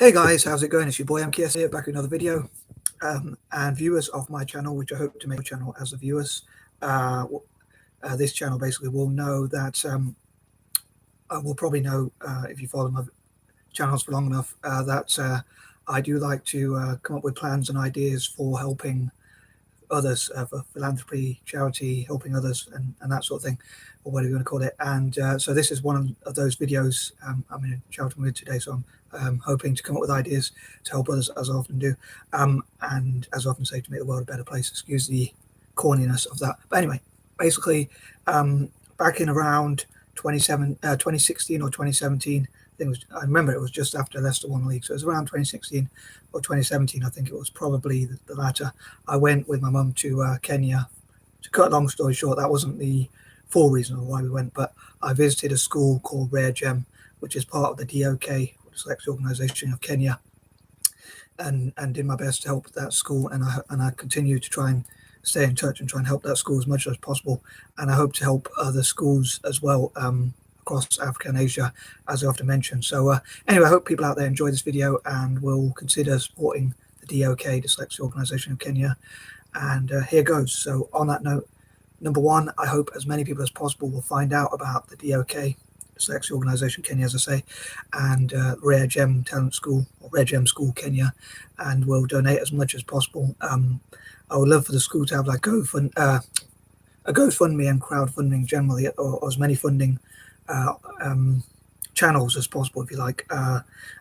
Hey guys, how's it going? It's your boy M.K.S here, back with another video. And viewers of my channel, which I hope to make a channel as the viewers, this channel basically will know that will probably know if you follow my channels for long enough that I do like to come up with plans and ideas for helping others, for philanthropy, charity, helping others, and that sort of thing, or whatever you want to call it. And so this is one of those videos. I'm in a shouting mood today, so I'm hoping to come up with ideas to help others, as I often do, and as I often say, to make the world a better place. Excuse the corniness of that. But anyway, basically, back in around 2016 or 2017, I remember it was just after Leicester won the league, so it was around 2016 or 2017. I think it was probably the latter. I went with my mum to Kenya. To cut a long story short, that wasn't the full reason of why we went, but I visited a school called Rare Gem, which is part of the D.O.K, Dyslexia organisation of Kenya, and did my best to help that school, and I continue to try and stay in touch and try and help that school as much as possible, and I hope to help other schools as well across Africa and Asia, as I often mention. So anyway, I hope people out there enjoy this video and will consider supporting the D.O.K, Dyslexia Organisation of Kenya. And here goes. So on that note, number one, I hope as many people as possible will find out about the D.O.K, Dyslexia Organisation Kenya, as I say, and Rare Gem Talent School, or Rare Gem School Kenya, and will donate as much as possible. I would love for the school to have like a GoFundMe and crowdfunding generally, or as many funding channels as possible, if you like,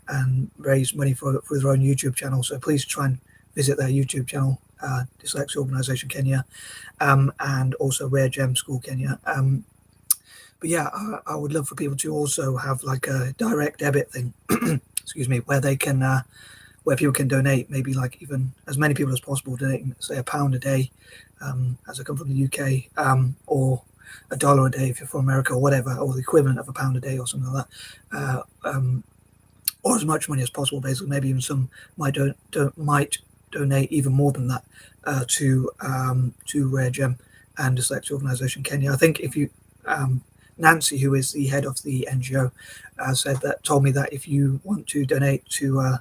and raise money for their own YouTube channel. So please try and visit their YouTube channel, Dyslexia Organisation Kenya, and also Rare Gem School Kenya. But yeah, I would love for people to also have like a direct debit thing, excuse me, where they can, where people can donate, maybe like even as many people as possible, donating say £1 a day, as I come from the UK, or $1 a day if you're from America, or whatever, or the equivalent of £1 a day or something like that, or as much money as possible. Basically, maybe even some might donate even more than that to Rare Gem and Dyslexia Organisation Kenya. I think if you Nancy, who is the head of the NGO, told me that if you want to donate to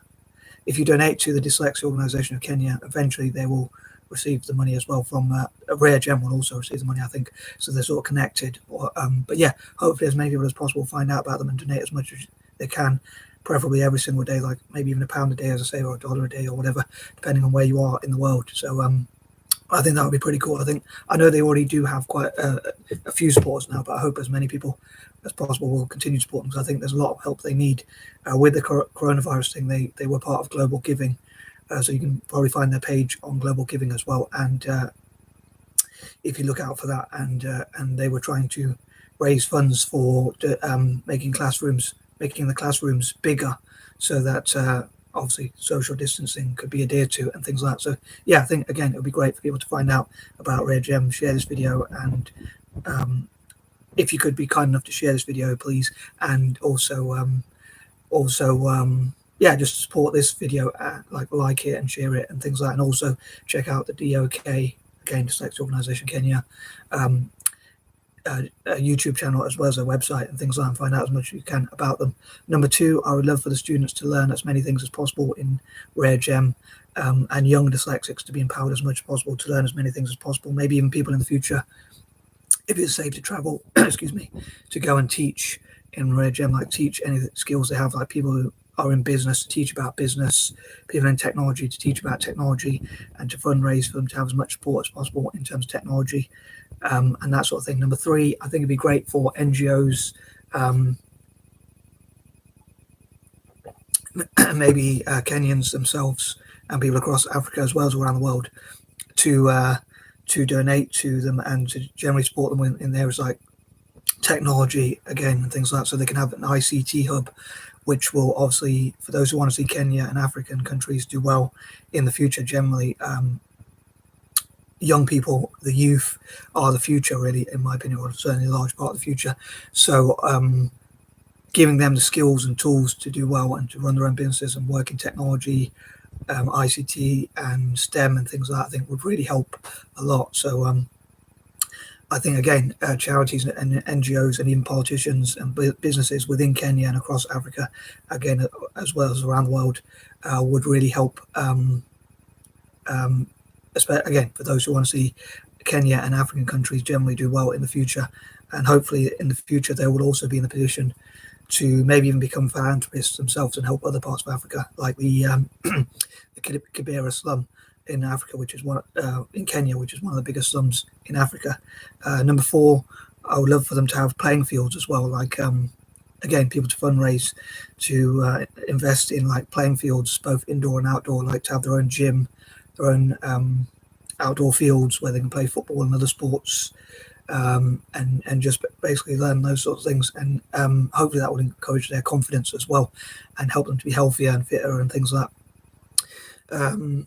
if you donate to the Dyslexia Organisation of Kenya, eventually they will receive the money as well from Rare Gem will also receive the money, I think. So they're sort of connected. But yeah, hopefully as many people as possible find out about them and donate as much as they can, preferably every single day, like maybe even £1 a day, as I say, or $1 a day, or whatever, depending on where you are in the world. So I think that would be pretty cool. I know they already do have quite a few supporters now, but I hope as many people as possible will continue to support them, because I think there's a lot of help they need with the coronavirus thing. They were part of Global Giving, so you can probably find their page on Global Giving as well. And if you look out for that, and they were trying to raise funds for making the classrooms bigger, so that obviously social distancing could be adhered to and things like that. So yeah, I think again it would be great for people to find out about Rare Gem, share this video, and if you could be kind enough to share this video, please, and also yeah, just support this video, like it and share it and things like that, and also check out the D.O.K, again, Dyslexia Organisation Kenya, a YouTube channel as well as a website and things like that, and find out as much as you can about them. Number two, I would love for the students to learn as many things as possible in Rare Gem, and young dyslexics to be empowered as much as possible to learn as many things as possible. Maybe even people in the future, if it's safe to travel, excuse me, to go and teach in Rare Gem, like teach any skills they have, like people who are in business to teach about business, people in technology to teach about technology, and to fundraise for them to have as much support as possible in terms of technology, and that sort of thing. Number three, I think it'd be great for NGOs, maybe Kenyans themselves and people across Africa as well as around the world, to donate to them and to generally support them in areas like technology, again, and things like that, so they can have an ICT hub, which will obviously, for those who want to see Kenya and African countries do well in the future, generally, young people, the youth, are the future, really, in my opinion, or certainly a large part of the future. So giving them the skills and tools to do well and to run their own businesses and work in technology, ICT and STEM and things like that, I think would really help a lot. So I think again, charities and NGOs and even politicians and businesses within Kenya and across Africa, again as well as around the world, would really help. Again, for those who want to see Kenya and African countries generally do well in the future, and hopefully in the future they will also be in the position to maybe even become philanthropists themselves and help other parts of Africa, like the Kibera slum in Africa, which is one in Kenya, which is one of the biggest slums in Africa. Number 4, I would love for them to have playing fields as well, like again, people to fundraise to invest in like playing fields, both indoor and outdoor, like to have their own gym, their own outdoor fields where they can play football and other sports, and just basically learn those sorts of things. And hopefully that will encourage their confidence as well and help them to be healthier and fitter and things like that.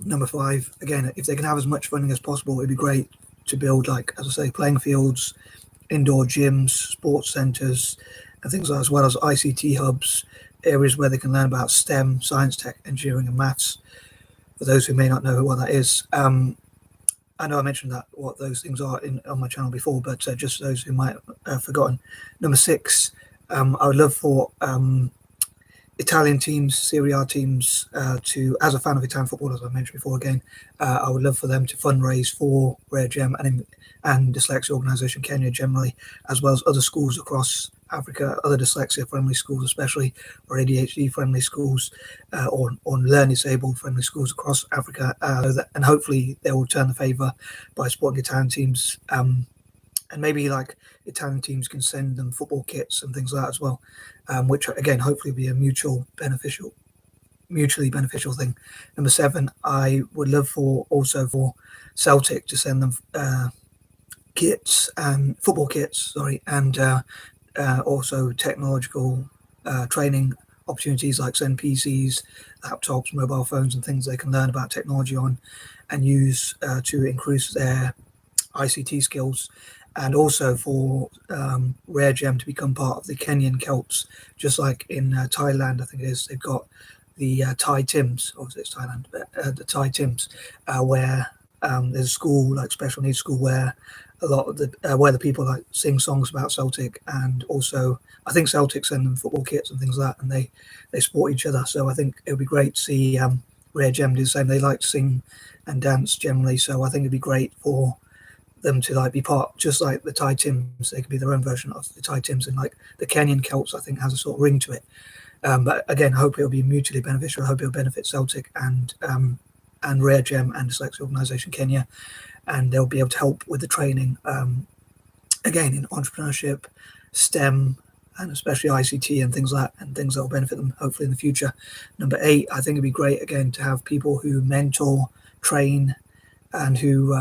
Number 5, again, if they can have as much funding as possible, it'd be great to build, like, as I say, playing fields, indoor gyms, sports centres, and things like that, as well as ICT hubs, areas where they can learn about STEM, science, tech, engineering, and maths. For those who may not know what that is, I know I mentioned that what those things are on my channel before, but just those who might have forgotten. Number 6, I would love for Italian teams, Serie A teams, to, as a fan of Italian football, as I mentioned before, again, I would love for them to fundraise for Rare Gem and Dyslexia Organisation Kenya generally, as well as other schools across Africa, other dyslexia-friendly schools especially, or ADHD-friendly schools, or learn-disabled-friendly schools across Africa, and hopefully they will return the favour by supporting Italian teams, and maybe like Italian teams can send them football kits and things like that as well, which again hopefully will be a mutually beneficial thing. Number 7, I would love for Celtic to send them football kits, and also technological training opportunities, like send PCs, laptops, mobile phones, and things they can learn about technology on and use to increase their ICT skills. And also for Rare Gem to become part of the Kenyan Celts, just like in Thailand, I think it is. They've got the Thai Tims, obviously it's Thailand, but the Thai Tims, where there's a school, like special needs school, where a lot of the people like sing songs about Celtic, and also I think Celtic send them football kits and things like that, and they support each other. So I think it would be great to see Rare Gem do the same. They like to sing and dance generally, so I think it'd be great for them to like be part, just like the Thai Tims. They could be their own version of the Thai Tims, and like the Kenyan Celts, I think has a sort of ring to it. But again, I hope it'll be mutually beneficial. I hope it'll benefit Celtic and Rare Gem and Dyslexia Organisation Kenya, and they'll be able to help with the training, again, in entrepreneurship, STEM, and especially ICT and things like that, and things that will benefit them hopefully in the future. Number 8, I think it'd be great again to have people who mentor, train, and who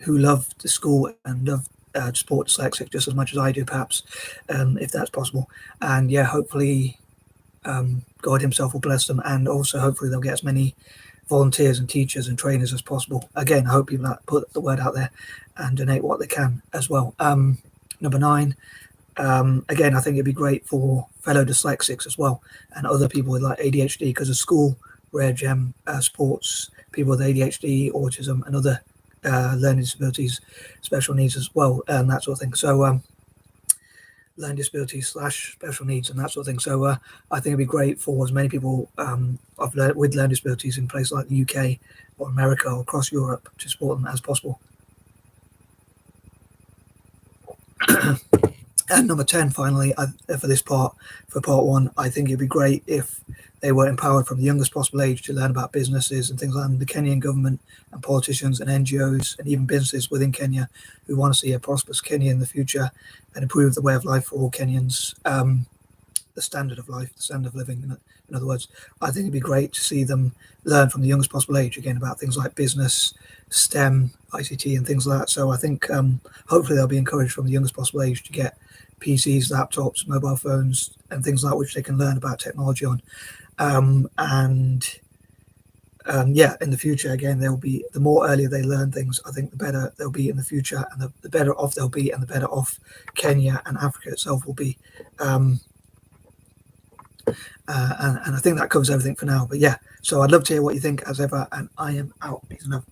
love the school and love to support dyslexic just as much as I do, perhaps, if that's possible. And yeah, hopefully God himself will bless them, and also hopefully they'll get as many volunteers and teachers and trainers as possible. Again, I hope people put the word out there and donate what they can as well. Number 9, again, I think it'd be great for fellow dyslexics as well and other people with like ADHD, because a school, Rare Gem, sports people with ADHD, autism, and other learning disabilities, special needs as well, and that sort of thing. So learning disabilities / special needs and that sort of thing. So I think it'd be great for as many people with learning disabilities in places like the UK or America or across Europe to support them as possible. And number 10, finally, for part 1, I think it'd be great if they were empowered from the youngest possible age to learn about businesses and things like that. And the Kenyan government and politicians and NGOs and even businesses within Kenya who want to see a prosperous Kenya in the future and improve the way of life for all Kenyans, the standard of life, the standard of living, in other words. I think it'd be great to see them learn from the youngest possible age, again, about things like business, STEM, ICT, and things like that. So I think hopefully they'll be encouraged from the youngest possible age to get PCs, laptops, mobile phones, and things like which they can learn about technology on. Yeah, in the future, again, they'll be, the more earlier they learn things, I think the better they'll be in the future, and the better off they'll be, and the better off Kenya and Africa itself will be. And I think that covers everything for now. But yeah, so I'd love to hear what you think as ever, and I am out. Peace and love.